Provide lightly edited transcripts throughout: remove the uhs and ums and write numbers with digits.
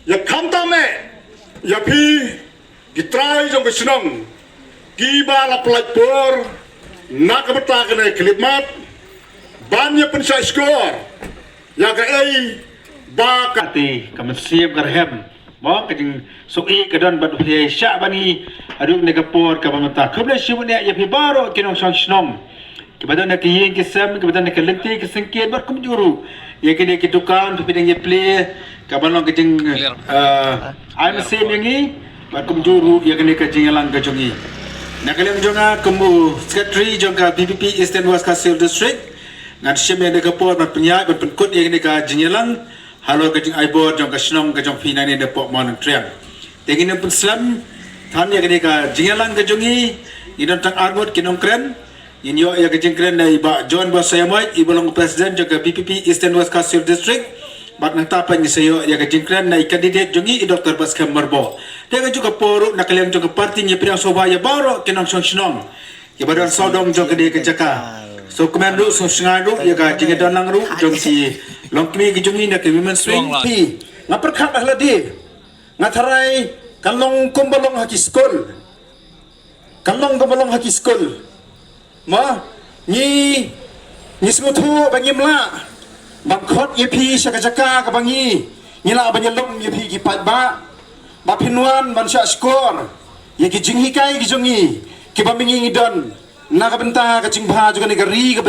ya kantame ya pi gitrai jong kesenong kiba la pelapor nak bertakane klimat banyak pensa skor ya ka ai ba ka ti kaman siap garhem mo kajing sui kadon bad he sya bani aduk ne kapor ka pamata kable shimune ya pi baro kinong shong shnom kebadan nak yin kisam kebadan nak lenti kesengkian bar kum juru ya kini ki dukan tu pidang ye play kabalong kajing I'm same yang ni bar kum juru ya kini kajing lang kajongi nakalang jonga kumu secretary jonga PPP Eastern West Kasil District ngan shime ne kapor bar penyai bar penkut ya kini ka jingelang halo kajing aibor jong kasnom kajong fina ni depok mon triang tengin pun slam than ya kini ka jingelang kajongi idon tang armut kinong kren inyo ya kajing kren na iba John Bosayamoi ibolong president jong PPP Eastern West Kasil District bak nang tapan ni sayo ya kajing kren na candidate jongi i Dr. Baskam Marbo tega juga poru nakaliang jong parti ni pirang sobaya baro kinong song ibadan sodong jong kede kejaka so komando so sngadu ya ka jinge danang ru jong si longkmi ki jongi na ke women swing pi ngaperkhat ahladi ngatharai kalong kumbalong haki school kalong kumbalong haki school ma ni smutu bangimla bangkhot yepi shakajaka ka bangi nila banyalom yepi ki patba ba pinwan bansha skor ye ki jinghi kai ki jongi ki bamingi idon nakabenta ka jingba juga negari ka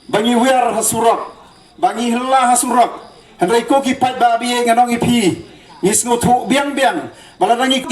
bangi wer hasurak bangi hela hasurak henrai ko ki patba bi nganong yepi ngisngutu biang balarangi ki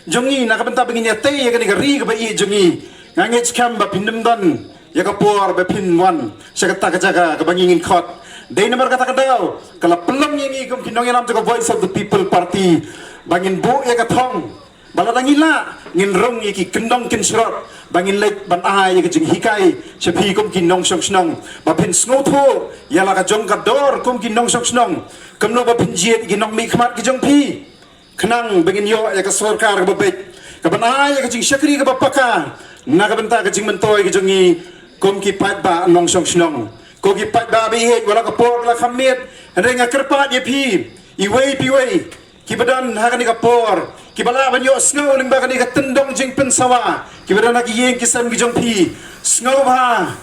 jongi nakabenta bangi nyate ye ka negari ka bai jongi ngangit kam ba pindem don ya kapor ba pinwan syakata ka jaga ka bangingin khot dei nomor kata kadau kala pelem ini kum kinong yanam jaga voice of the people party bangin bu ya kathong balarangila ngin rong iki kendong kin srot bangin lek ban ai ya jing hikai chepi kum kinong song snong ba pin snotho ya la ka jong ka dor kum kinong song snong kamno ba pin jiet kinong mi khmat ki jong pi khnang bangin yo ya ka sarkar ba bet ka ban ai ya jing shakri ka ba paka nakabenta ka jing mentoy ki jongi kum ki pat ba nong song snong ko ki pat ba bi he wala ka por la khamit hande nga kerpat ye pi iwei ki badan ha ka ni ka por ki bala ban yo snow ling ba ka ni ka tendong jing pen sawa ki badan ki yeng ki sam ki jong pi snow ba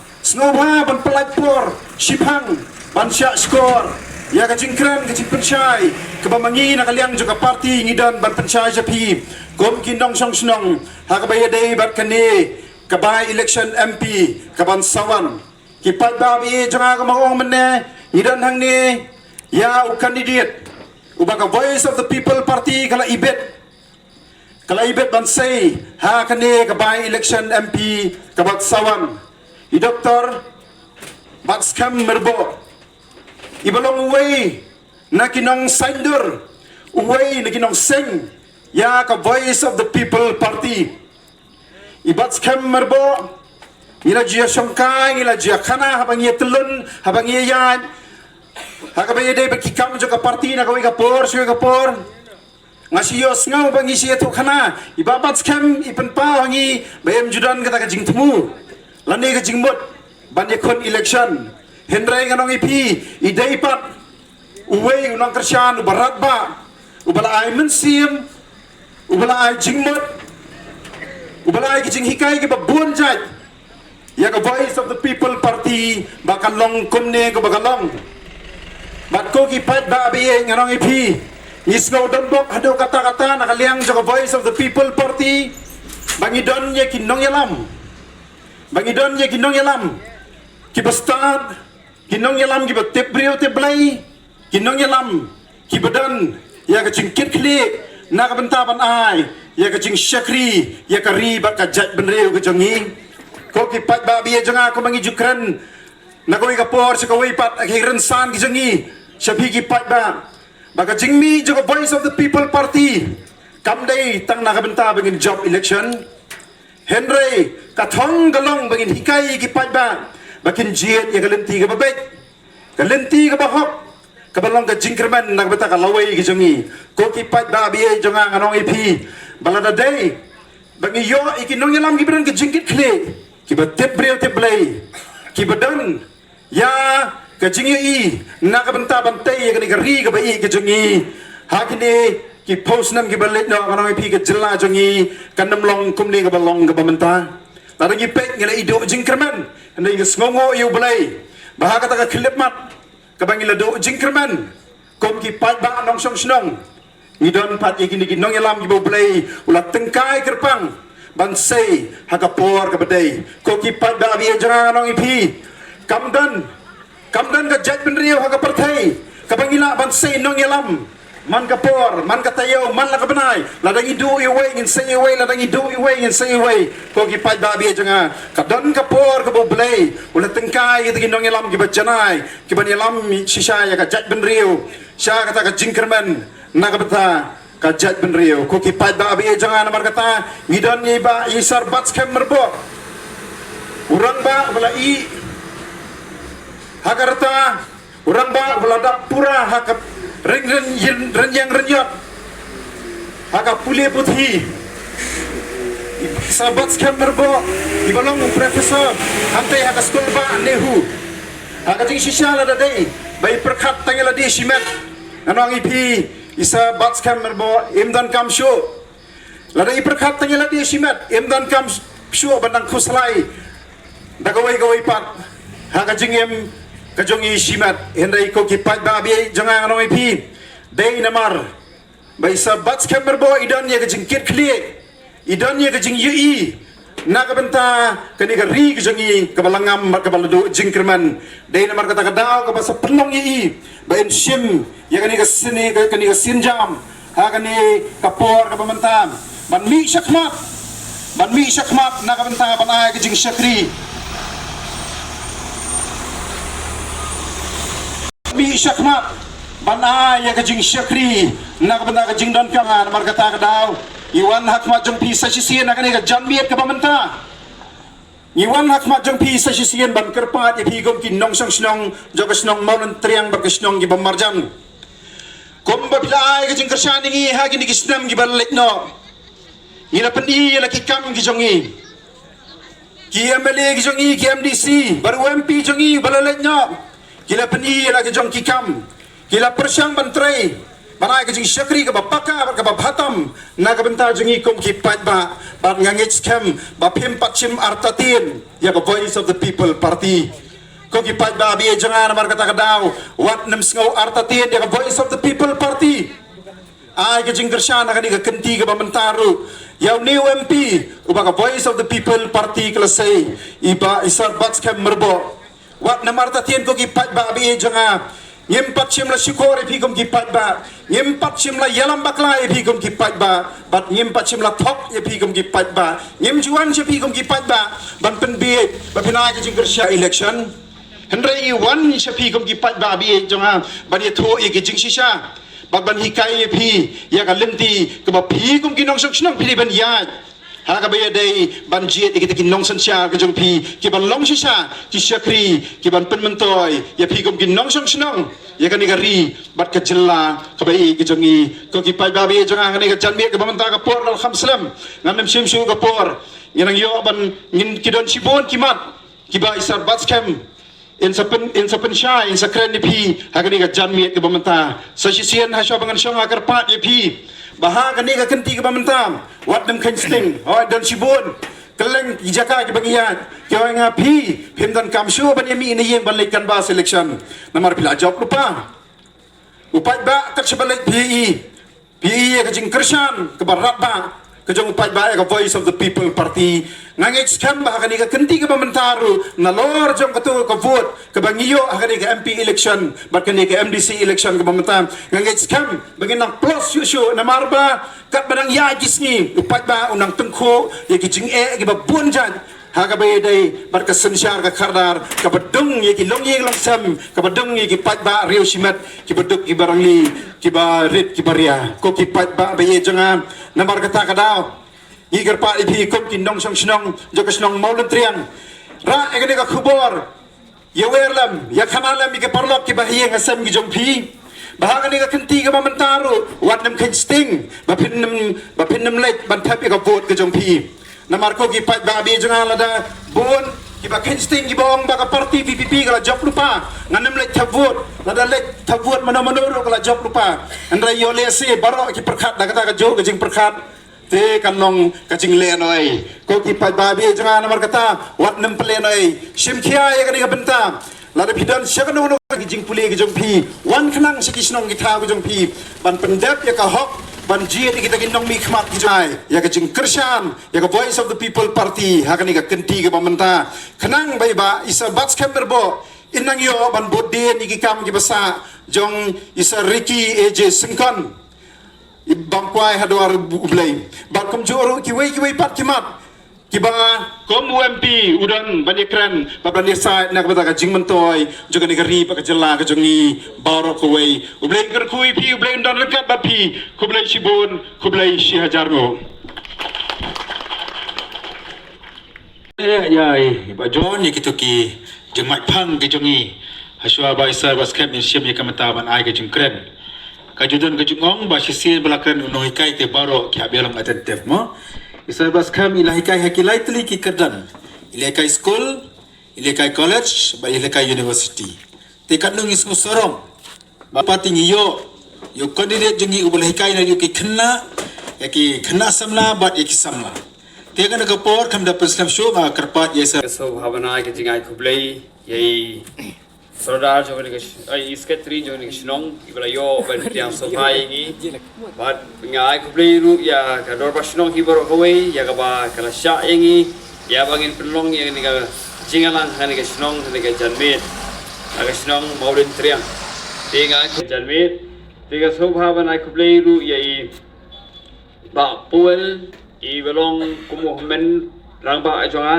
ban pelat por shipang ban sya skor ya ka jing kran ka jing penchai ka ba mangi na kaliang juga parti ngidan ban penchai japi kum ki nong song snong ha ka ba ye dei bat kani kabai election MP kaban sawan kipat babi jangan kemangong mene idan hang ni ya u candidate ubaka voice of the people party kala ibet bansai ha kane kabai election MP kabat sawan i Dr. Baskam Marbo ibalong uway na kinong saindur uway na kinong sing ya ka voice of the people party ibat skam Marbo ila jia shongkai ila jia khana habang ye telun habang ye yan hakabe de bekikam jo ka parti na ka por sio ka por ngasiyo ngau bang isi tu khana ibabat skam ipen pa hangi bem judan kata ka jingtmu lani ka jingmot ban ye kon election hendrai nganong ipi idai pat uwei unang kersyan ubarat ba ubala ai mensim ubala ai jingmot ubalai ki jing hikai ki babun jai ya ka voice of the people party bakalong kumne ko bakalong bat ko ki pat ba bi ngarong ipi nisgo donbok hado kata-kata nakaliang jo ka voice of the people party bangidon ye kinong yalam ki bastad kinong yalam ki batep brio te blai kinong yalam ki badan ya ka jingkit klik na ka bentaban ai ya ka jing syakri ya ka riba ka jat benreu ka jongi ko ki pat ba bi jonga ko mangi jukran na ko ka por sa ko wi pat ak hiran san ki jongi shabi ki pat ba baka jingmi jo voice of the people party kam dai tang na ka benta bangin job election henry ka thong galong bangin hikai ki pat ba bakin jiet ya galenti ka babet galenti ka bahok kabalong ka jingkerman nagbata ka laway ki jongi ko ki pat ba bi jonga nganong ipi balada day bangi yo ikinong yalam gibran ka jingkit kle ki batep breu te blay ki badan ya ka jingi i nakabenta bantay ka ni gari ka bai ka jongi hakini ki post nam ki balit no kanong ipi ke jela jongi kanam long kumni ke balong ke bamenta tara gi pek ngela ido jingkerman ndai ngi sngongo yu blai baha kata ka klip mat ka bangila do jingkerman kom ki pat ba nong song snong ngidon pat ye kini nong elam gi bo blai ulat tengkai kerpang bansai hakapor ke bedai ko ki pat ba bi janga nong ipi kamdan ka jaj benriu hakaperthai ka bangila bansai nong elam man kapor, man katayo, man la kabanay. Ladang idu iway, ngin say iway, ladang idu iway, ngin say iway. Ko gipay babi janga. Kadon kapor, kabublay. Ulat tengkay, ito ginong ilam, gibat janay. Kiban ilam, sisya, ka jat benriyo. Siya kata ka jingkerman, nakabata, ka jat benriyo. Ko gipay babi janga, namar kata, ngidon iba, isar bats kem merbo. Urang ba, wala i. Hakarata, urang ba, wala dapura, hakap. Renyang renyot haka pule puthi sahabat skam merbo ibalong profesor hantai haka skol ba nehu haka jing shisha la dadai bai perkhat tangela di shimet anong ipi isa bat skam merbo imdan kam sho la dai perkhat tangela di shimet imdan kam sho bandang khuslai dagawai pat haka jing em kajongi shimat hendai ko ki pat ba bi jangan anong ipi dei namar bai sa bats kemer bo idan ye kajing kit klie idan ye kajing yui na ka benta kani ka ri kajongi kabalangam kabalado jingkerman dei namar kata kadao ka basa penong yui bain shim ye kani ka sini kani ka sinjam ha kani kapor ka pamantam ban mi shakmat na ka benta ban ay kajing shakri mi syakmat bana ya kajing syakri nak benda kajing don kangan markata kadau iwan hakmat jong pi sa sisian akan ka janmiet ka pamenta iwan hakmat jong pi sa sisian ban kerpat ya pigom kin nong sang snong jogas nong maulun triang berkesnong gi bamarjan komba bilai kajing kersani ngi hagi ni kisnam gi balek no ila pendi ila kikam gi jongi ki MLA gi jongi ki MDC baru MP jongi balalek no kila peni la ke jong kikam kila persyang bantrai banai ke jing syakri ke bapaka ke babhatam na ka benta jengi kom ki pat ba ban ngangit scam ba phim patchim artatin ya ka voice of the people party ko ki pat ba bi jangan mar kata kadau wat nem sngau artatin ya ka voice of the people party ai ke jing gershana ka ni ka kenti ke bamentaru yaw new MP uba ka voice of the people party kelasai iba isar bat scam merbo wat namarta tien ko ki pat ba bi janga ngem pat chim la shikore phi kom ki pat ba ngem pat chim la yalam bakla e phi kom ki pat ba bat ngem pat chim la thok e phi kom ki pat ba ngem juan che phi kom ki pat ba ban pen bi ba pina ki jing kersha election hendrai wan che phi kom ki pat ba bi janga ban ye tho e ki jing shisha bat ban hikai e phi ya ka lenti ko ba phi kom ki nong sok snong phi ban ya haka baya day banjit ikita kinong sansya kajong pi kiban long sisa ki syakri kiban penmentoy ya pi kom kinong song snong ya kani gari bat kajella kabai kijongi ko kipai babi jonga kani kajanmi ke bamanta ka por al khamslam ngam sim shu ka por yanang yo ban ngin kidon sibon kimat kiba isar bat scam in sa pen shy in sa kren ni pi hakani kajanmi ke bamanta sa sisian ha syo bangan syo akarpat ya pi baha kani ka kenti ke bamentam wat dem khen sting hoy don sibon keleng ijaka ke bagian ke nga pi himdan kamshu ban yemi ni yeng balik kan ba selection namar pila job lupa upat ba tak sebalik PE ka jing kershan ke barat ba ke jong upat ba ka voice of the people party ngangit scam ba kani ka kenti ke bamentaru na lor jong katu ka vote ke bangiyo kani ka MP election ba kani ka MDC election ke bamentam ngangit scam bangin nang plus yusyo na marba kat badang ya gisni upat ba unang tengko ye ki jing ke ba bunjan haga bay day bar ka sensyar ka kardar ka badung ye ki long ye long sam ka badung ye ki pat ba riu simat ki baduk ki barangli ki barit ki baria ko ki pat ba bay janga namar kata kadao ye gerpa ipi kom ki nong song snong jokas nong maulun triang ra egane ka khubor ye werlam ya khamalam ki parlok ki bahiye ngasam ki jongpi bahaga ni ka kenti ka mamentaru wat nam khen sting ba pin nam lek ban thap ka vote ka jongpi namar ko ki pat ba bi janga lada bon kiba kensting kiba ong baka party PPP kala job lupa nganem lek thavut lada lek thavut mana kala job lupa andra yo lesi baro ki perkhat da kata ka jo gajing perkhat te kanong kajing le noi ko ki pa babi jangan nomor kata wat nem ple noi shimkhia ya kani ka benta lada bidan syakano no gajing puli gajong pi wan khnang sikisnong kita gajong pi ban pendap ya ka hok banjir kita ginong mi khmat kijai ya ka jing kershan ya ka voice of the people party hakani ka kenti ka pamenta khnang bai ba isa bats kember bo inang yo ban bodde ni ki kam ki basa jong isa Ricky AJ Singkon ibangkwai hadwar ublay balkom joro ki wei pat kimat kiba kom UMP udan banyakran babani sa nak bata ka jing mentoy juga ni gari pa ka jela ka jongi baro ko wei ublay ker kui pi ublay undan rekat bat pi kublay shibun kublay shi hajarno ya ba John ni kituki jeng mai phang ke jongi haswa ba isa bas kap ni shim ni kamata ban ai ke jeng kren ka judon ke jungong ba shisi belakran unoi kai te baro kya belam attentive mo isa bas kam ilahi kai hakilai tli ki kerdan ilahi kai school ilahi kai college ba ilahi kai university te kanung is musorong ba patingi yo candidate jengi ubulahi kai na yo ki khna samla ba ek samla te kan ka por kam da preslam show ma karpat yesa so bhavana ke jingai khublei yei Sardar jo ni इसके tri jo ni shnong ibra yo ban tiang so phai gi bat ngai khublei ru ya ka dor ba shnong hi bor hoi ya ka ba kala sha engi ya bangin pelong ya ni ka jingalang han ni ka shnong ni ka janmit aga shnong maulin triang tinga janmit tiga so bhavana khublei ru yei ba puel I belong kumu men rang ba jonga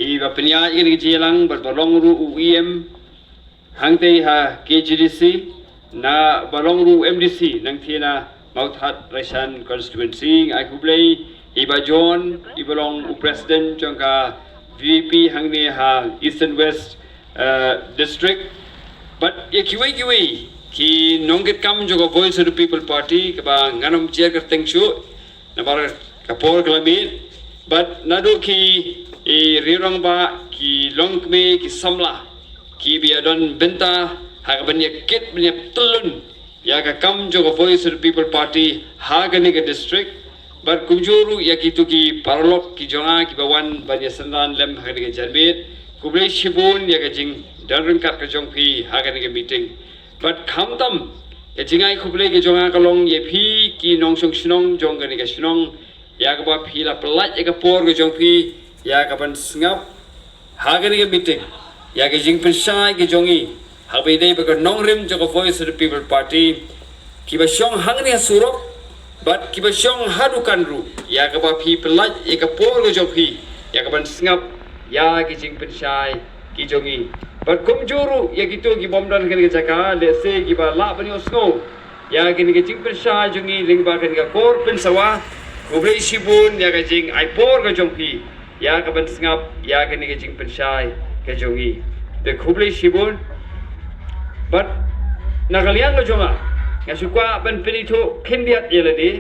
I ba penya ini jilang berbalong ru UEM hangte ha KGDC na balong ru MDC nang thina Mauthat Raishan constituency I kublei I ba John I belong u president jongka VP hangne ha Eastern West district but ye kiwi ki nongget kam jogo Voice of the People Party ka nganom chair ka tengshu na bar kapor klamit but nadu ki rirang ba ki longkme ki samla ki biadon benta ha banya kit banya tulun ya ka kam jogo Voice of the People Party ha gani ka district but kumjuru ya ki tu ki parlok ki jonga ki bawan banya sandan lem ha gani ka jarbit kublei shibun ya ka jing darun kat ka jong pi ha gani ka meeting but khamtam ya jingai kublei ki jonga kalong ye phi ki nong song shnong jong gani ka shnong ya ka ba phi la plat ya ka por ka jong pi ya ka ban sngap ha gani ka meeting ya ka jing pensai ki jongi ha be dei ba ka nong rim jo ka Voice of the People Party ki ba shong hang ni surok but ki ba shong hadukan ru ya ka ba phi plat ya ka por ka jong pi ya ka ban sngap ya ki jing pensai ki jongi but kumjuru ya gitu ki bomdan kan ka jaka let's say ki ba la ban yo snow ya kini ka jing pensai jongi ring ba kan ka kor pensawa kublei shibun ya ka jing ai por ka jong pi ya ka ban sngap ya kini ka jing pensai ka jongi de kublei shibun but nagalian lo jonga ngasukwa ban pinito kindiat yeladi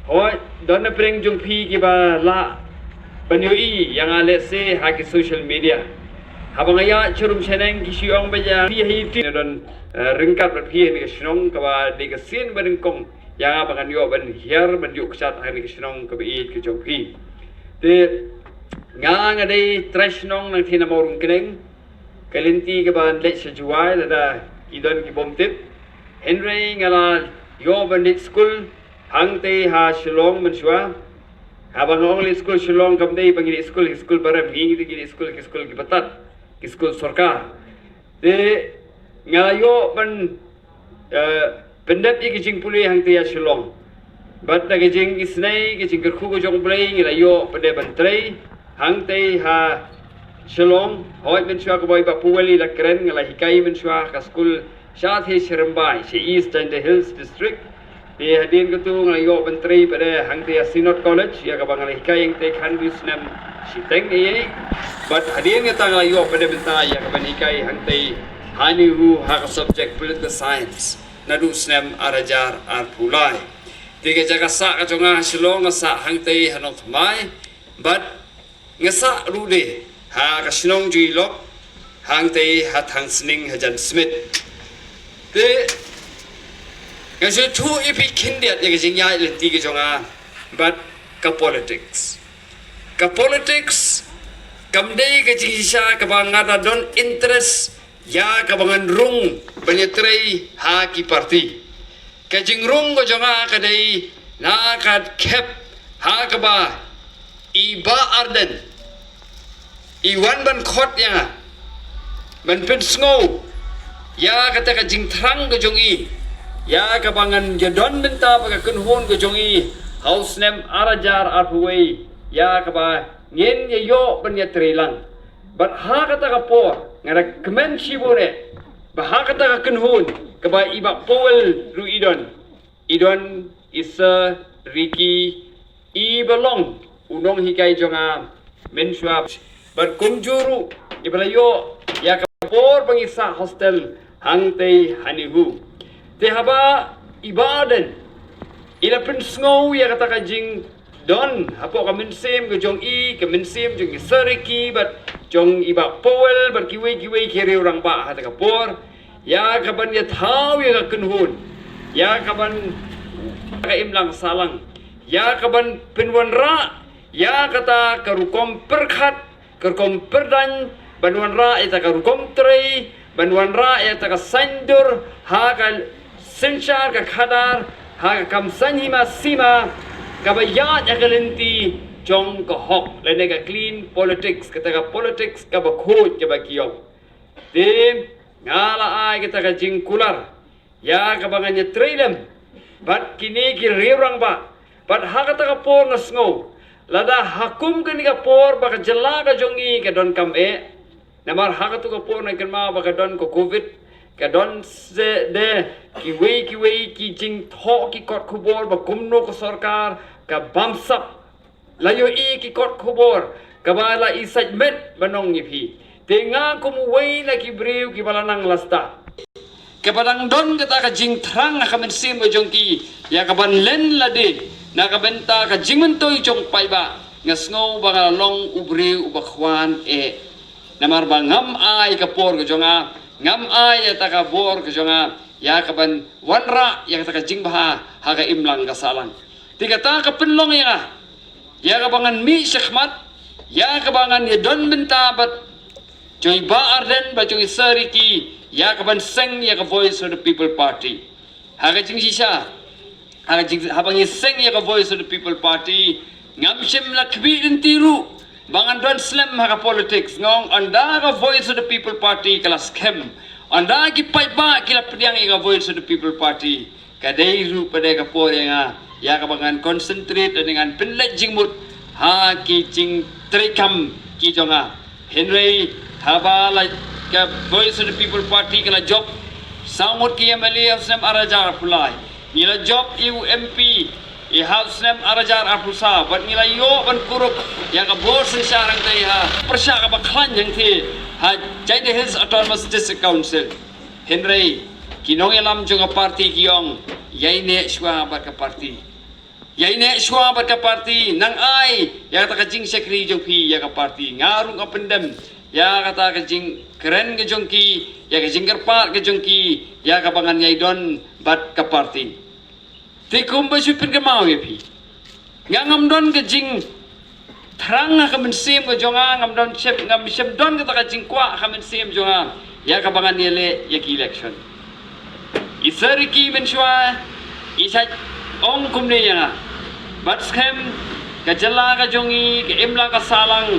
hoi donna pring jong pi ki ba la banyoi yang let's say ha ki social media habang aya churum cheneng ki siong ba ya pi hi ti don ringkat ba pi ni snong ka ba de ka sin ba kong yang ba kan yo ban hier ban yu ksat ha ni snong ka ba i ki jong pi te nga dei trashnong nang thina morung keneng kalinti ka ba let sa juai la da idon ki bomtip henry ngala yo ban dit school hangte ha shilong man shwa habang only school shilong kam dei pangi school baram ngi gi school ki batat ki school sarkar de ngala yo ban pendap ki jing puli hangte ya shilong bat da ki jing isnai ki jing ku jong play ngala yo pade ban trei hangte ha shilong hoi men shwa ko boy ba puwali la kren ngala hikai men shwa ka school shat he shirmbai she east and the hills district di hadin ko tu ngala yo ban trei pade hangte ya Synod College ya ka bang ngala hikai yang te kan bis nam si teng ye but hadin ngata ngala yo pade benta ya ka ban hikai hangte hani hu ha subject political science nadu snam arajar ar pulai tiga jaga sa ka jonga shilong sa hangte hanot mai but ngasa rude ha ka Shnong Jui Lok hang te ha thang sning ha Jan Smith te nga so thu ipi kindiat ya jing ya lenti ke jonga but ka politics kamdei ke jisha ka bangata don interest ya ka bangan rung penyetrei ha ki parti ka jing rung ko jonga ka dei na ka kep ha ka ba iba arden iwan ban khot ya ban pen snow ya kata ka jing thrang ko jongi ya ka bangan ya don benta ba ka kun hon ko jongi house name arajar arhuwei ya ka ba ngin ye yo ban ya trelang but ha kata ka por ngara kemen shibore ba ha kata ka kun hon ka ba iba powel ru idon isa Ricky I belong unong hikai jonga mensuap but kunjuru ibalayo ya kapor pangisa hostel hangtei hanihu te haba ibaden ila pinsngo ya kata kajing don hapo kaminsim ke jong I kaminsim jong Ricky but jong iba powel but kiwe kiri orang ba hata kapor ya kaban ya thau ya kunhun ya kaban ka imlang salang ya kaban pinwanra ya kata karukom perkhat karukom perdan banwanra ita karukom trei banwanra ita ka sandur ha ka senchar ka khadar ha ka kamsanhima sima kabayat ya kalenti jong ka hok lene ka clean politics kata ka politics ka bakhot ka bakiyaw tim ngala ay kita ka jingkular ya kabanganya trailem bat kini kirang ba bat hakata ka por ngasngo lada hakum kini ka por baka jela ka jongi ka don kam namar hakatu ka por na kenma baka don ko covid ka don se de kiwe ki jing tho ki kot khubor ba kumno ko sarkar ka bamsap layo I ki kot khubor ka bala I segment banong ipi tenga kumuway na kibriw ki balanang lasta kapadang don kata ka jing trang na kamensim o jongki ya kaban len lade na kabenta ka jing mentoy jong paiba ngasngo baka long ubri ubakwan namar ba ngam ay kapor ka jonga ngam ay ta ka bor ka jonga ya kaban wanra ya kata ka jing baha haga imlang kasalang tiga ta ka penlong ya kabangan mi syakmat ya kabangan ya don benta bat joy ba arden ba joy Ricky ya kaban seng ya ka voice of the people party haga jing sisa haga jing habang seng ya ka voice of the people party ngam sim lakbi din tiru bangan don slam haga politics ngong anda ka voice of the people party kelas kem anda ki pai ba kila pediang ya ka voice of the people party kadai ru pada ka por ya kabangan concentrate dengan penlet jingmut ha ki jing trekam ki jonga Henry haba like ka voice of the people party kala job samut ki MLA Hasnem Arajar Pulai nila job UMP I Hasnem Arajar Apusa but nila yo ban kurup yang ka bor sensarang tay ha persya ka baklan yang thi ha jai the Hills Autonomous District Council Henry kinong elam jonga party kiyong yai ne shwa bat ka party yai ne shwa bat ka party nang ai ya ta ka jing sekri jong pi ya ka party ngarung ka pendem ya kata kejing keren ke jongki ya kejing kerpat ke jongki ya kabangan yai don bat ke party tikum basupin ke mau pi ngam don kejing terang ka mensim ke jonga ngam don sem don kata kejing kwa ka mensim jonga ya kabangan yele ya ki election isariki menswa isa ong kumne ya bat scam kajala ka jongi ke imla ka salang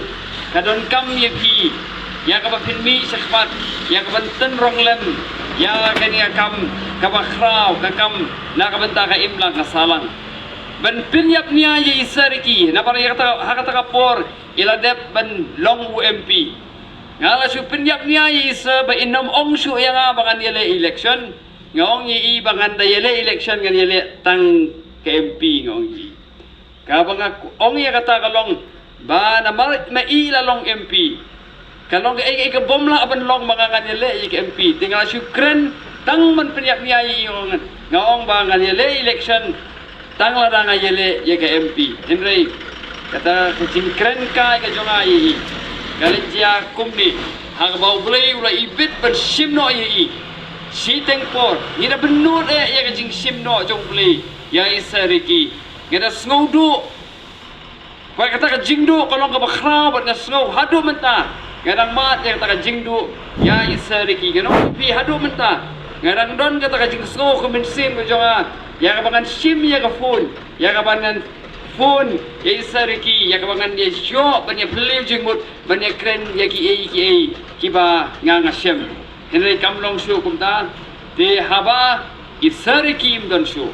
kadon kam yepi ya ka pinmi sakpat ya ka banten ronglem ya ka ni kam ka bakraw ka kam na ka banta ka imlang ka salang ban pinyap niya ye isariki na para hakata ka por iladep ban long UMP ngala su pinyap niya ye isa ba inom ong su ya nga bangan yele election ngong yi bangan da yele election ngan yele tang ka MP ngong yi ka banga ong ya kata kalong ba na mailalong MP kalong ay ka bomla aban long mga kanile ik MP tingala Ukraine tang man pinyak niya yung ngaong ba kanile election tang la nga yele ik MP Henry kata Ukraine ka jonga galentia kumni hang bau blei ula ibit ben simno i si tengpor ngira benut ya ka jing simno jong blei ya isariki ngira sngodu Kau kata ka jingdu kalau ka bakhra bat nga sngow hadu menta ngarang mat yang kata ka jingdu ya isariki ganong pi hadu menta ngarang don kata ka jing sngow ka mensim ka jonga ya ka bangan sim ya ka phone ya ka bangan phone ya isariki ya ka bangan ya syo ban ya beliau jingmut ban ya kren ya ki ba nga sim henry kamlong shu kumta te haba isariki imdon shu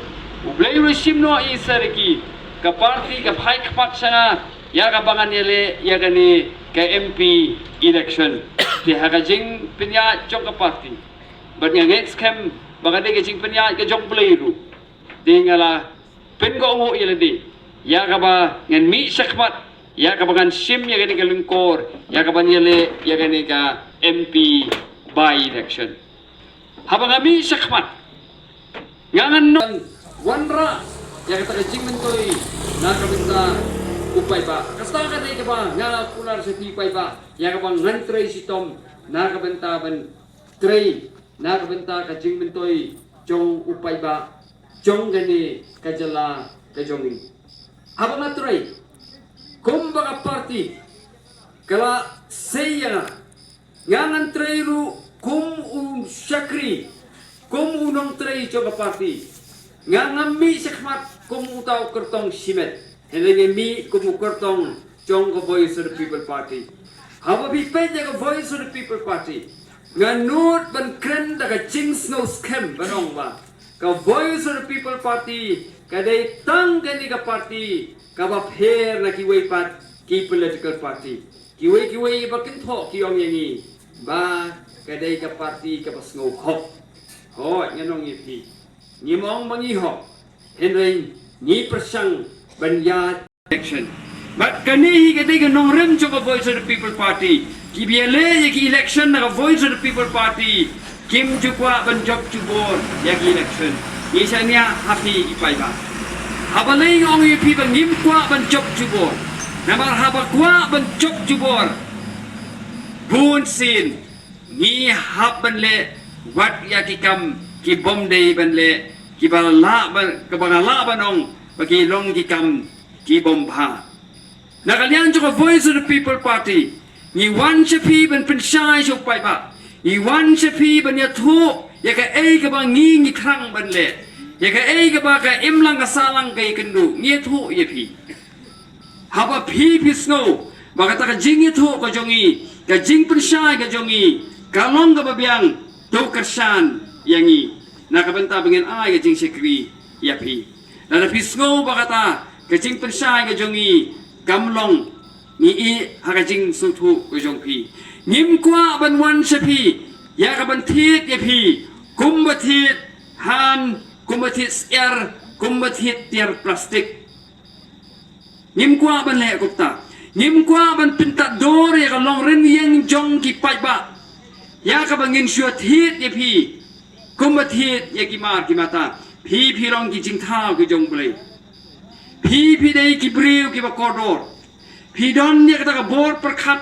ublei sim no isariki ka party ka phai kpak sanga ya ka bangan yele ya gani ka MP election ti ha ka jing pinya chong ka party but nga next cam baga de ka jing pinya ka jong pleiru ti ngala pen go ngo yele di ya ka ba ngan mi sakmat ya ka bangan sim ya gani ka lingkor ya ka ban yele ya gani ka MP by election ha ba mi sakmat ngangan no wanra ya kata kecing mentoi na kabenta upai ba kasta ka dei ka ba nga kular sa pipai ba ya ka bang ngantrei sitom na kabenta ban trei na kabenta kecing mentoi jong upai ba jong gani kajala kajongi apa na trei kumba ka party kala seya nga ngantrei ru kum syakri kum unong trei jong ka party nga ngami sakmat kumu tau kertong simet henenge mi kumu kertong jong ko Voice of the People Party haba bi peja ko Voice of the People Party nga nut ban kren daga chings no scam banong ba ka Voice of the People Party ka dei tang gani ka party ka ba pher na ki wei pat ki political party ki wei ba kin tho ki ong yangi ba ka dei ka party ka pas ngo khop ho nyanong ipi ni mong mangi ho henry ni persang banya election but kani hi kati ka nong rem cho ka Voice of the People Party ki biele ye ki election na ka Voice of the People Party kim jukwa ban job jubor ya ki election ni sanya happy ipai ba habalay ong ipi ban ngim kwa ban job jubor namar haba kwa ban job jubor bun sin ni hab ban le wat ya ki kam ki bom day ban le ki bala ban ka bangala banong bagi long ki kam ki bom pha nakalian jo Voice of the People Party ni wan chapi ban pensai so pai ba ni wan chapi ban ya thu ya ka ei ka bang ngi krang ban le ya ka ei ka ba ka imlang ka salang kai kendu ngi thu ye pi haba pi snow baka ta ka jing ye thu ka jongi ka jing pensai ka jongi ka long ka babiang to kersan yangi nakabenta bangin ay ka jing sekri ya pi na na pisngo bakata ka jing pensai ka jongi kamlong ni i ha ka jing suthu ka jong pi nim kwa ban wan sapi ya ka ban thit ya pi kumbathit han kumbathit air kumbathit tiar plastik nim kwa ban le kupta nim kwa ban pinta dor ya ka long ren yang jong ki pai ba ya ka bangin syuat hit ya pi kumbathit ya kimar kimata phi rong ki jing thao ki jong blei phi dei ki briu ki ba kodor phi don ya ka bor perkhat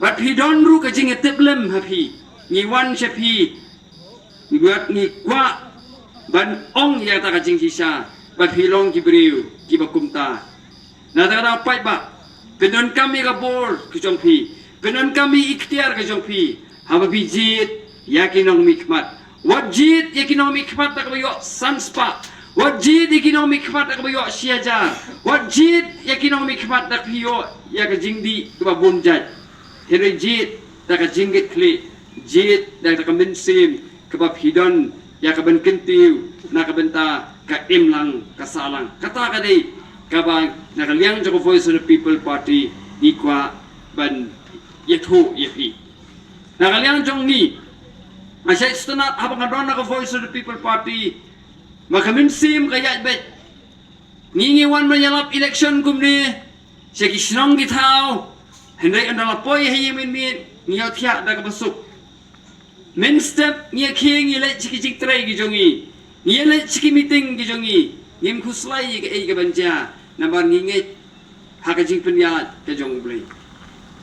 bat phi don ru ka jing eteblem ha phi ni wan che phi ni buat ni kwa ban ong ya ta ka jing sisa bat phi long ki briu ki ba kumta na ta pai ba penon kami ka bor ki jong phi penon kami ikhtiar ka jong phi ha ba bi jit ya ki nong mikmat wajid ekonomi khmat tak bayo sanspa wajid ekonomi khmat tak bayo siaja wajid ekonomi khmat tak piyo ya ka jingdi ka bunjat here jid tak ka jingit kli jid tak ka mensim ka hidon ya ka ben kentiu na ka benta ka imlang kasalang kata ka dei ka ba na ka liang jo Voice of the People Party ni kwa ban yethu yepi na ka liang jong ni Asya istunat habang adon na ka Voice of the People Party makaminsim kaya bet ngingiwan manyalap election kumni siya kisnong gitaw henday andalapoy hayimin min ngiyaw tiyak na kabasok min step ngiya king ilet chiki chik tray gijongi ngiya let chiki meeting gijongi ngim kuslay ka ay kabanja naman ngingit hakajing penyat kajong blay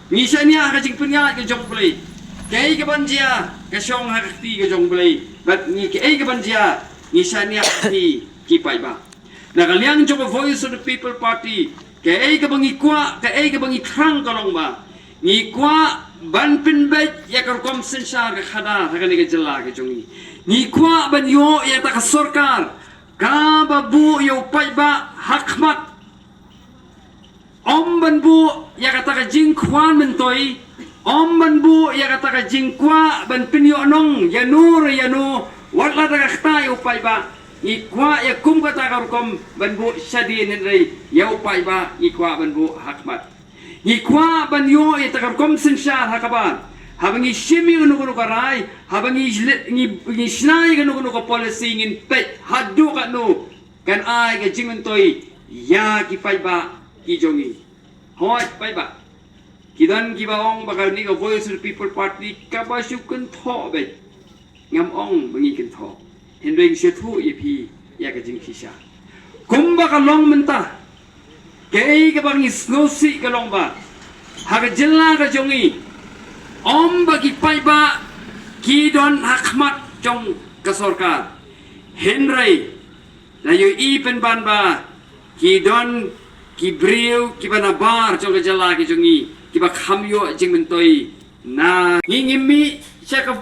ni sania ka jing punya ka jong play kai ka banjia ka shong ha ti ka jong play but ni kai ka banjia ni sania ti ki pai ba na ka liang jong voice of the people party kai ka bangi kwa kai ka bangi krang ka long ba ni kwa ban pin bet ya ka kom sin sha ka khada ka ni ka jala ka jong ni kwa ban yo ya ta ka sarkar ka babu yo pai ba hakmat Om ban bu ya kata ka jing kwan mentoi om ban bu ya kata ka jing kwa ban pinyo nong ya nur wat la ta ka upai ba i kwa ya kum kata ka kom ban bu shadi nen rei ya upai ba i kwa ban bu hakmat i kwa ban yo ya ta ka kom sin sha hakaban habangi shimi unu ka rai habangi ni snai ka nu ka policy ngin pet hadu ka nu kan ai ka jing mentoi ya ki pai ba ki jongi hoi pai ba kidan ki baong bakal ni ka voice of the people party ka ba shu kan tho be ngam ong bangi kan tho hendring she thu ep ya ka jing shisha kum ba ka long menta ke ka bang is no si ka long ba ha ka jilla ka jongi om ba ki pai ba ki don hakmat jong ka sarkar henry la yo i pen ban ba ki don ki briu ki banabar jong jala ki jongi ki ba khamyo jing mentoi na ngimi chaka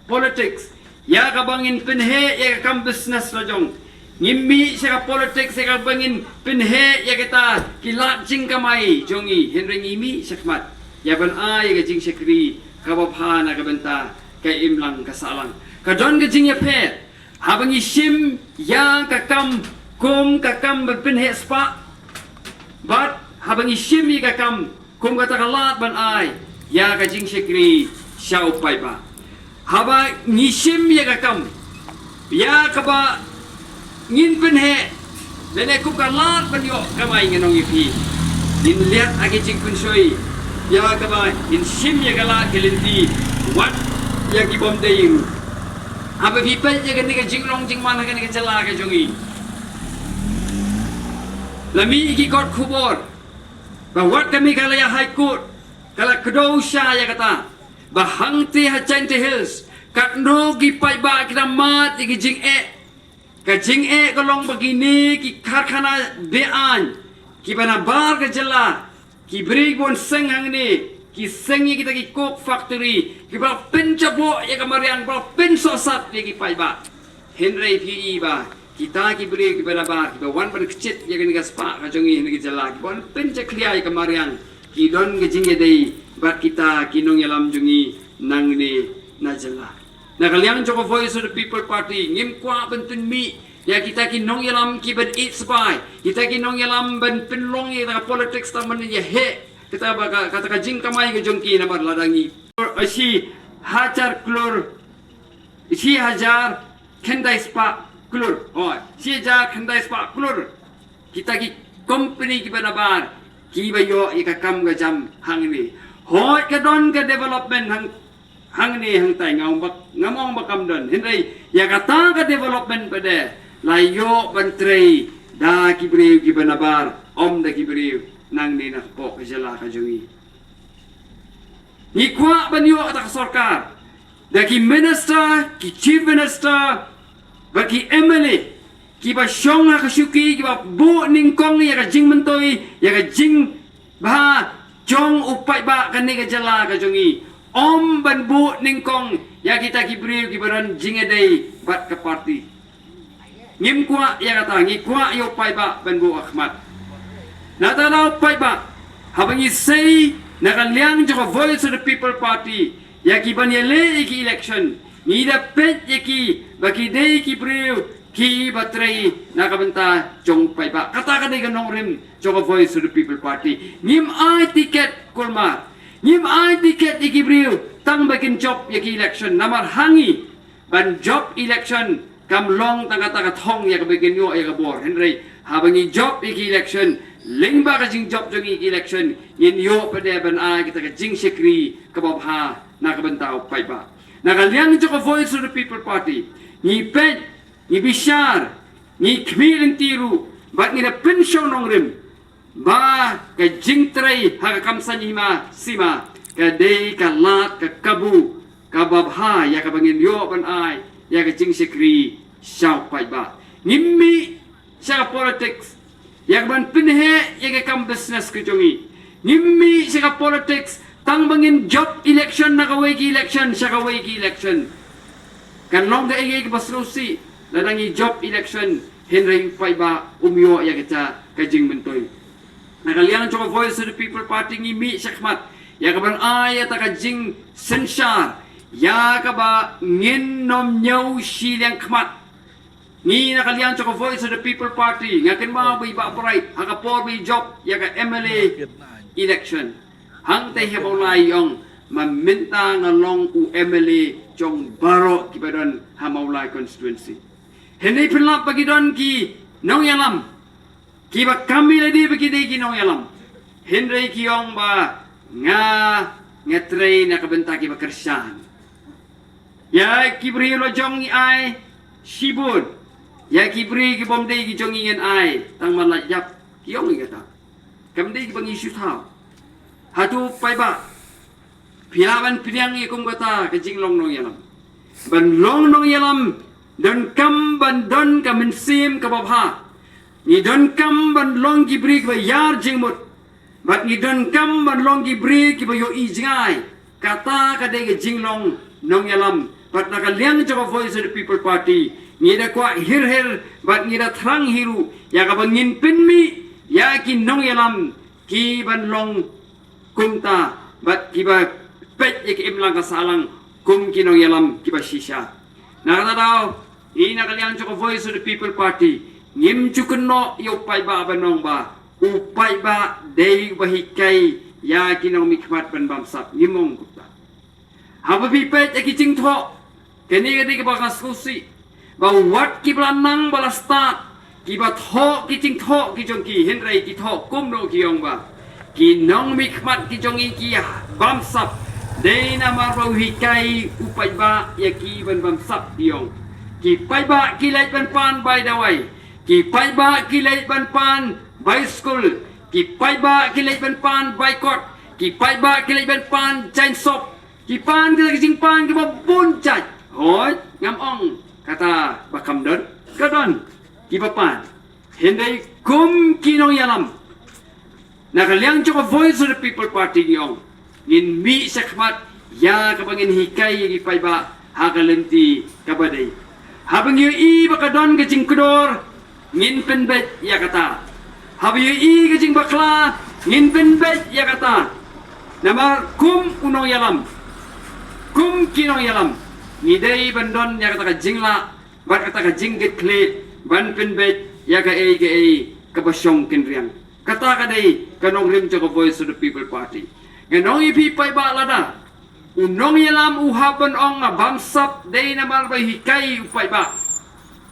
politics ya ka bangin pinhe ya ka kam business la jong ngimi chaka politics ya ka bangin pinhe ya kita ki la jing kamai jongi henry ngimi sakmat ya ban ai ka jing sekri ka ba pha na ka benta ka imlang ka salang ka don ka jing ya phe habangi sim ya ka kam kum ka kam pinhe spa but habangi shimi ka kam kum kata kalat ban ai ya ka jing sekri syau pai ba haba ni shim ya ka kam ya ka ba ngin pen he lene kum kalat ban yo kamai ngenong ipi din lihat agi jing pun soi ya ka ba in shim ya kalat kelenti what ya ki bom deing haba people ya ka ni ka jing long jing man ka ni ka jala ka jongi Lami iki court kubur bahwa kami kalau ya high court kalau kedosha ya kata bahang ti hajan ti hills kat no ki pai ba kita mat iki jing ka jing kolong begini ki karkhana bean ki bana bar ka jela ki brig bon seng hang ni ki sengi kita ki coke factory ki ba pen jabo ya kamarian ba pen sosat ya ki pai ba henry pi ba kita ki beri ki berabar ki wan ban kecit ya ni gaspa ka jongi ni jala ki wan pen cekliai kamarian ki don ke jinge dei bat kita kinong yalam jongi nang ni na jala na kalian joko voice of the people party ngim kwa bentun mi ya kita kinong yalam ki ban eat spy kita kinong yalam ban penlong ya politics taman ya he kita kata ka jing kamai ke jongki na bar ladangi asi hajar klor isi hajar kendai spa klur, oh, siapa kendai sepak klur, kita ki company ki banabar, ki bayo ika kam ga jam hang ni, hoi ka don ka development hang ni hang tai ngamong bakam don, henry ya kata ka development pada, layo bantrai da ki beriu ki banabar, om da ki beriu nang ni nak pok jala ka jongi, ni kuat banyo kata sarkar, da ki minister, ki chief minister bagi MLA kiba syong ha kasyuki kiba bu ningkong ya ka jing mentoi ya ka jing ba jong upai ba kan ni ka jala ka jongi om ban bu ningkong ya kita ki briu ki baran jing edai bat ka party ngim kwa ya kata ngi kwa yo pai ba ban bu ahmad na ta na pai ba habangi sei na kan liang jo voice of the people party ya ki ban yele ki election ni dapat yaki bagi dei ki priu ki batrai nakabenta jong pai ba kata ka dei ganong rim jong voice of the people party nim ai tiket kulma nim ai tiket iki priu tang bakin job yaki election namar hangi ban job election kam long tang kata ka thong ya ka bakin yo ya ka bor henry habangi job yaki election lingba ka jing job jong yaki election yin yo pada ban ai kita ka jing sekri ka bob ha nakabenta pai ba Nakaliang joko voice of the people party ni pet ni bishar ni kmiling tiru bat ni na pensyon nong rim ba ka jingtrai ha ka kamsan hima sima ka dei ka lat ka kabu ka babha ya ka bangin yo ban ai ya ka jing sekri syau pai ba ngimmi sya politics ya ka ban pinhe ya ka kam business ke jongi ngimmi sya politics tang bangin job election na ka wegi election sya ka wegi election kan long ga ege ka basrusi ladangi job election Henry pai ba umyo ya kita kajing mentoy nakalian choka voice of the people party ngimi syakmat ya kaban ay ta kajing sensar ya ka ba ngin nom nyau silang khmat ni nakalian choka voice of the people party ngakin ba ba bright haka por bi job ya ka MLA election hang te hebau lai yong maminta ngalong u MLA jong baro kibadan hamaulai constituency Henry penlap bagi don ki nong yalam ki ba kami ladi bagi dei ki nong yalam Henry ki yong ba nga train na kabenta ki ba kersan ya ki bri lo jong ni ai sibun ya ki bri ki bom dei ki jong ingen ai tang man la yap ki yong ni kata kam dei ki bang isu thau hatu pai ba pilawan piang ni kum kata ke jing long nong yalam ban long nong yalam don kam ban don ka min sim ka babha ni don kam ban long ki bri ba yar jingmut bat ni don kam ban long ki bri ki ba yo i jingai kata ka de jing long nong yalam bat na ka liang jo voice of the people party ni da kwa hir bat ni da thrang hiru ya ka bangin pin mi ya ki nong yalam ki ban long kumta bat ki ba pet ya ki imlang ka salang kum ki nong yalam ki ba shisha nakata daw nakalian ko voice of the people party ngim chukuno yo pai ba banong ba upai ba dei bahikai ya kinong mikmat ban bamsap ngimong gupta haba pipet ya kijing tho keni gadi ka ba susi ba wat ki blanang balasta ki ba tho kijing tho ki jong ki henrai ki tho kum no ki yong ba ki nong mikmat ki jong ki bamsap dei na marau hikai upai ba ya ki ban bamsap yong ki pai ba ki lai ban pan bai dawai ki pai ba ki lai ban pan bai school ki pai ba ki lai ban pan bai court ki pai ba ki lai ban pan chain shop ki pan ki jing pan ki ba bun chat hoi ngam ong kata bakam don kadon ki ba pan hendai kum ki nong yalam nakaliang chok voice of the people party yong ngin mi sakmat ya kabangin hikai ki pai ba hakalenti kabadai habang yu i bakadon ke jing kudor ngin penbet ya kata habang yu i ke jing bakla ngin penbet ya kata nama kum unong yalam kum kinong yalam ngidei bandon ya kata ka jingla bat kata ka jingget kle ban penbet ya ka ka basyong kinriang kata ka dei kanong rim cho voice of the people party nganong ipi pai ba lada unong yalam uhaban ong nga bamsap day na marbay hikay upay ba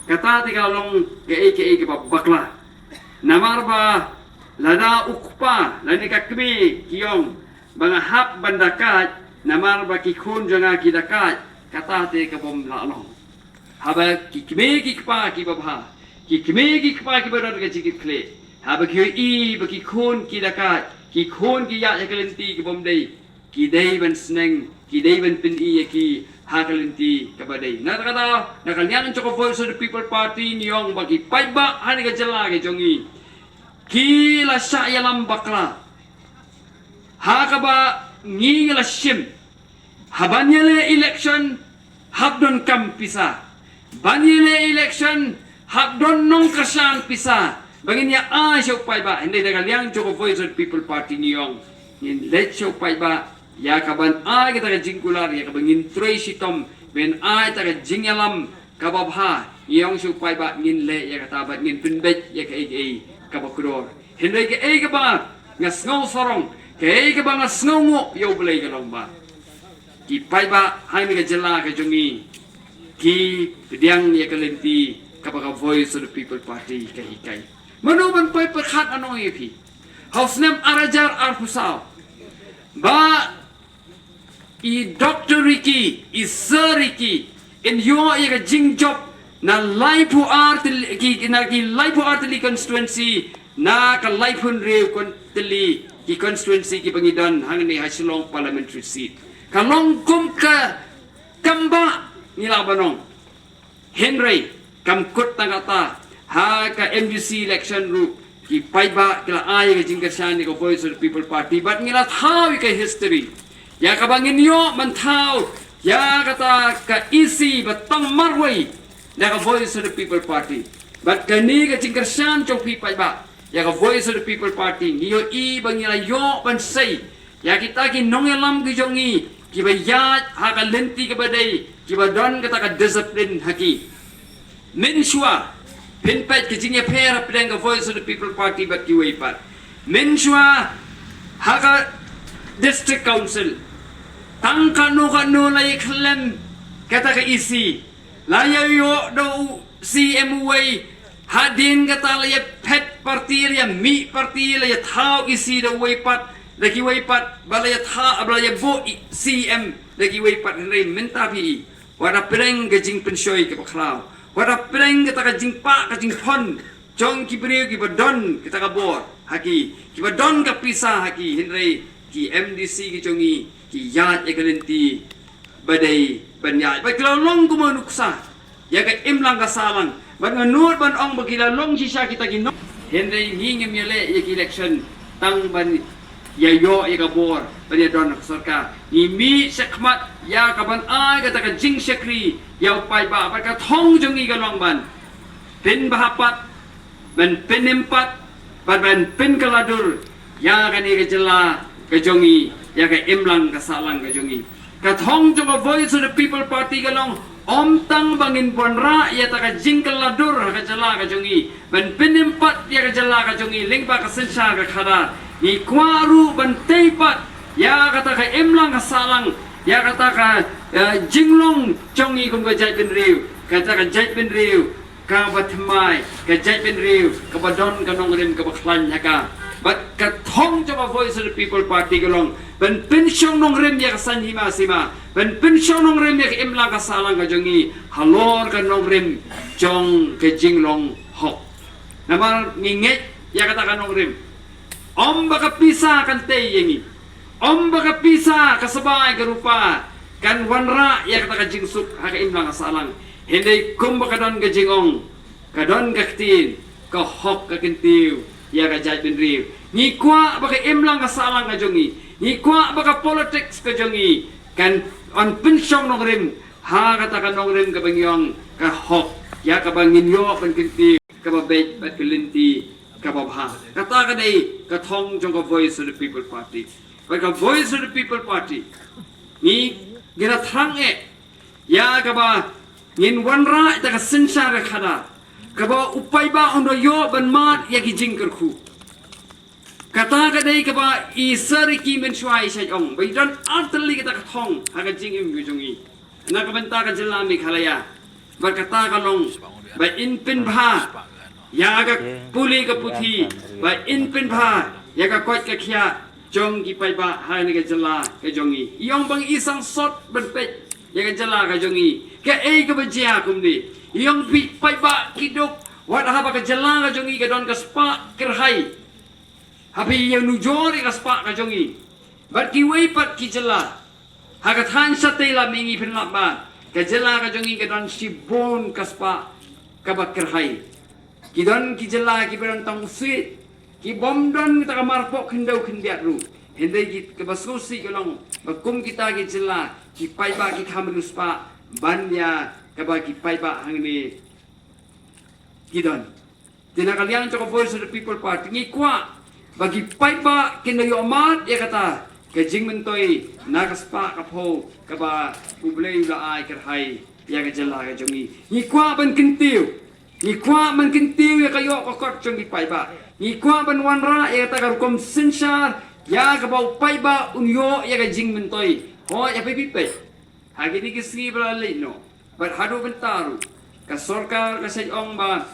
kata ti kalong ke bakla namar ba lada ukpa lani kakmi kiyong mga hap bandakat namar ba kikun janga kidakat kata ti kabom lalong haba kikmi kikpa kibabha kikmi kikpa kibador ka jikikle haba kiyo i bakikun kidakat kikun kiya yakalenti kibom day kidai ban seneng kidai ban pin iya ki hakalenti kabadai nakata nakalian choko voice of the people party niyong bagi pai ba hani ka jala ke jongi ki la sha yalam bakla hakaba ngi la shim habanyele election habdon kam pisa banyele election habdon nong kasan pisa baginya siya pai ba hindi nakalian choko voice of the people party niyong in let siya pai ba ya kaban ay kita ka jingkular ya kaban introy sitom ben ay ta ka jingyalam kababha iyong supay ba ngin le ya katabat ngin pinbet ya ka ig kabakudor hindi ka ka ba nga sngaw sarong ka ba nga sngaw mo yaw balay ka lang ba ki pay ba hay mi ka jala ka jungi ki pidyang ya kalenti kabaka voice of the people party ka hikay manuban pay pakat anong ipi hausnem arajar arpusaw ba i Dr. Ricky, i Sir Ricky, in your jing job na laipu laipu artili constituency na ka laipun reu tili ki constituency ki Bangidon hang ni Hasilong parliamentary seat kalong kum ka kamba nila banong Henry kam kut tangata ha ka MDC election ru ki paiba kila ay ka jingkasan ni ko Voice of the People Party but ngila thaw ka history ya ka bangin yo man thaw ya kata ka isi batang marway ya ka Voice of the People Party but kani ka jingkasan chok pi paiba ya ka Voice of the People Party niyo i bangila yo pansay ya kita ki nongelam ki jongi ki ba ya ha ka lenti ka badai ki ba don kata ka discipline haki Minshua pinpat ki jingya pera pedang ka Voice of the People Party but ki way pat Minshua ha ka district council tang kanu lay klem kata ka isi layo yo do CMWay hadin kata lay pet party ya mi party lay thau isi do way pat lagi way pat balaya tha ablaya bo CM lagi way pat re minta pi wada pedang ka jing penshoy ka bakraw wada pedang kata ka jing pa ka jing pon jong ki brio ki badon kita ka bor haki ki badon ka pisa haki hinrei ki MDC ki jongi ki yat egalenti badai banyai ba kilolong ko manuksa ya ka imlang ka salang ban nganut ban ong bagilalong sisa kita ki no hinrei ngingem yele ya ki election tang ban ya yo ya ka bor ban ya don sarka ni mi sekmat ya ka ban ai kata ka jing sekri ya pai ba ka thong jongi ka long ban pin bahapat ban penimpat ban pin kaladur ya ka ni ka jela ka jongi ya ka imlang ka salang ka jongi ka thong jong Voice of the People Party ka long om tang bangin bonra ya ta ka jing kaladur ka jela ka jongi ban penimpat ya ka jela ka jongi lingba ka sensa ka khada ni kwaru ban teipat ya kata ka imlang ka salang ya kata ka jinglong jongi kum ka jai bin riu kata ka jai bin riu ka batmai ka jai bin riu ka badon ka nongrim ka baklan ka but ka thong jong Voice of the People Party galong ban pensyong nongrim ya ka sanhima sima ban pensyong nongrim ya ka imlang ka salang ka jongi halor ka nongrim jong ka jinglong hok namar nginget ya kata ka nongrim om baka pisa kan tayengi om baka pisa kasabay karupa kan wanra ya kata ka jingsuk haka imlang ka salang hindi kum baka don ka jingong ka don ka ktin ka hok ka kintiw ya ka jay bin riw ni kwa baka imlang ka salang ka jongi ni kwa baka politics ka jongi kan on pensyong nong rim ha kata ka nong rim ka bangyong ka hok ya ka bangin yo kan kintiw ka babay bat kalinti kababha kata ka day kathong jong ka Voice of the People Party but ka Voice of the People Party ni gina thrang ya ka ba ngin wanra ita ka sensa ka khada ka ba upay ba ondo yo ban mat ya ki jing kerku kata ka day ka ba isari ki men shwai sai ong bai don artli kita kathong ha ka jing im jongi na ka banta ka jilla mi khalaya ba kata ka long ba in pin bha ya ka puli ka puthi ba in pin pha ya ka kot ka khia jong ki pai ba ha ni ka jala ka jongi yong bang isang sot ban pe ya ka jala ka jongi ka ka ba jia kum ni yong pi pai ba kiduk wat ha ba ka jala ka jongi ka don ka spa kerhai habi yang nujori ka spa ka jongi bat ki wei pat ki jala ha ka than sa te la mingi pin la ba ka jala ka jongi ka don si bon ka spa ka ba kerhai kidon ki jela ki berantang sweet ki bomdon kita kamarpok kendau kendiat ru hendai ki kebaskosi kolong bakum kita ki jela ki paiba ki khamrus pa banya kaba ki paiba hangni kidon tina kalian cok Voice of the People Party ngi kwa bagi paiba kinayo amat ya kata ke jing mentoi nagaspa kapho kaba ublei la ai kerhai ya ka jela ka jongi ngi kwa ban kentiu ni kwa man kintiw ya kayo kokot jong ipay ba ni kwa ban wanra ya ta karukom sensar ya ka bau pay ba unyo ya ka jing mentoy ho ya pipipe hagi ni kisri bala no but hadu bentaru ka sorkar ka sayong ba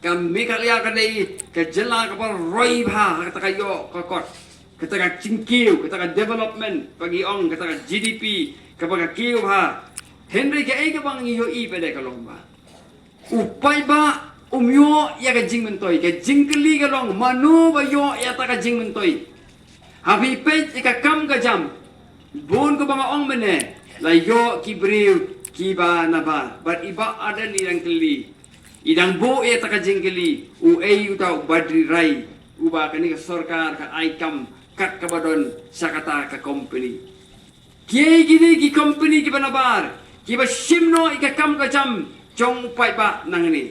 ka mikalya ka dai ka jela ka par roy ba ka ta kayo kokot ka ta ka chingkiw ka ta ka development pagi ong ka ta ka GDP ka ba ka kiw ba Henry ka ay ka bang iyo ipe de ka lomba upai ba umyo ya ka jing mentoi ka jingkeli ka long manu ba yo ya ta ka jing mentoi habi pe ka kam ka jam bun ko banga ong mene la yo ki briu ki ba na ba but iba ada ni yang keli idang bo ya ta ka jingkeli u ei u tau badri rai u ba ka ni ka sarkar ka aikam kat ka badon sakata ka company kiai gini ki company ki banabar ki ba simno ika kam ka jam chong pai ba nang ni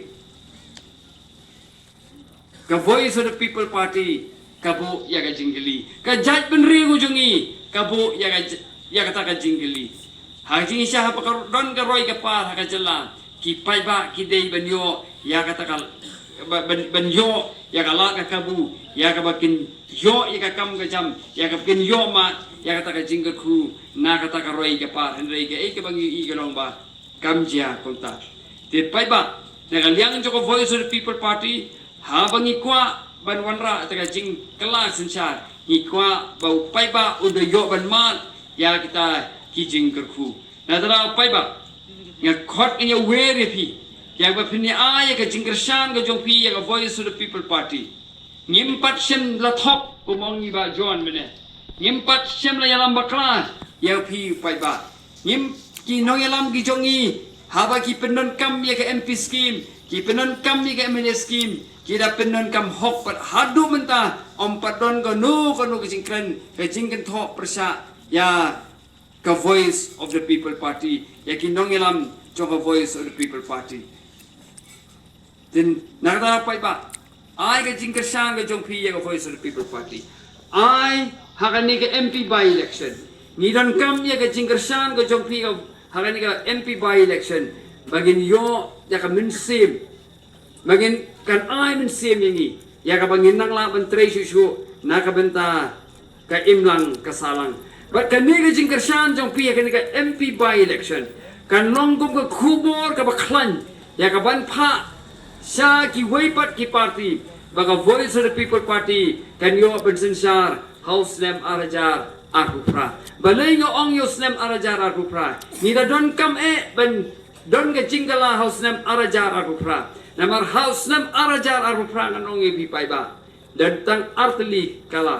ka voice of the people party ka bo ya ka jingli ka jaj benri ujungi ka bo ya ka ta ka jingli ha jing sha ha pa don ka roi ka pa ha ka jala ki pai ba ki dei ben yo ya ka ta ka ben yo ya ka la ka kabu ya ka bakin yo ya ka kam ka jam ya ka kin yo ma ya ka ta ka jingga khu na ka ta ka roi ka pa hen rei ka e ka bangi i ka long ba kam jia konta te pai ba na ka liang jo ko voice of the people party ha bangi kwa ban wanra ta ka jing kala sencha ni kwa ba pai ba u de yo ban ma ya kita ki jing ka khu na ta pai ba nga khot in your way repi ya ba phini a ya ka jing kershan ka jong pi ya ka voice of the people party ngim pat sem la thop ko mong ni ba john mene ngim pat sem la yalam bakla ya pi pai ba ngim ki nong yalam ki jongi haba ki penon kam ya ka mp scheme ki penon kam ya ka mn scheme ki da penon kam hok pat hadu menta om padon ko nu ki jingkren ka jingken thop persa ya ka voice of the people party ya ki nong yalam jong ka voice of the people party then nagda pai ba ai ka jingker sang ka jong pi ya ka voice of the people party ai hakani ka mp by election ni don kam ya ka jingker sang ka jong pi ka hakani ka mp by election bagin yo ya ka minsim bagin kan ai minsim ini ya ka bangin nang la ban tre shu na ka benta ka imlang kasalang but kan ni ka jingker sang jong pi ya ka mp by election kan nongkum ka khubor ka baklan ya ka ban pha sa ki weipat ki party baga voice of the people party kan yo bensensar house nem arajar akupra balai ngo ong yo snem arajar akupra ni da don kam ben don ga jingala house nem arajar akupra namar house nem arajar akupra kan ong e pai ba dan tang artli kala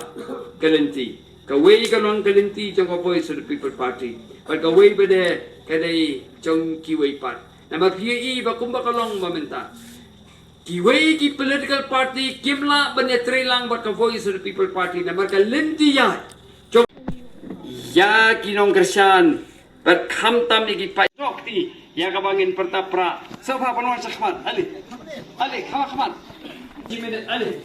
kalenti ka wei ka long kalenti jong voice of the people party but ka wei bede kadai jong ki weipat namar pi ba kumba ka long mamenta kiwei ki political party kimla banetri lang bat ka voice of the people party na marka lenti ya kinong kersan bat kham tam ki pai rokti ya ka bangin pertapra sofa panwan sakhman ali khaman jimin ali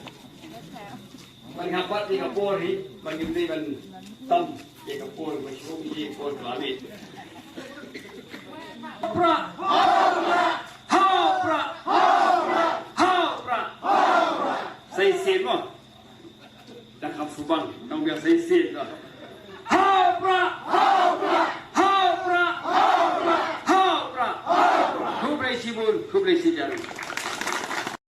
bang hapat ni kapori bangin ni ban tam ya kapor mashrum ye por klami pra say sen mo dah kam subang kang biar say sen lah ha pra kublai sibun kublai sijan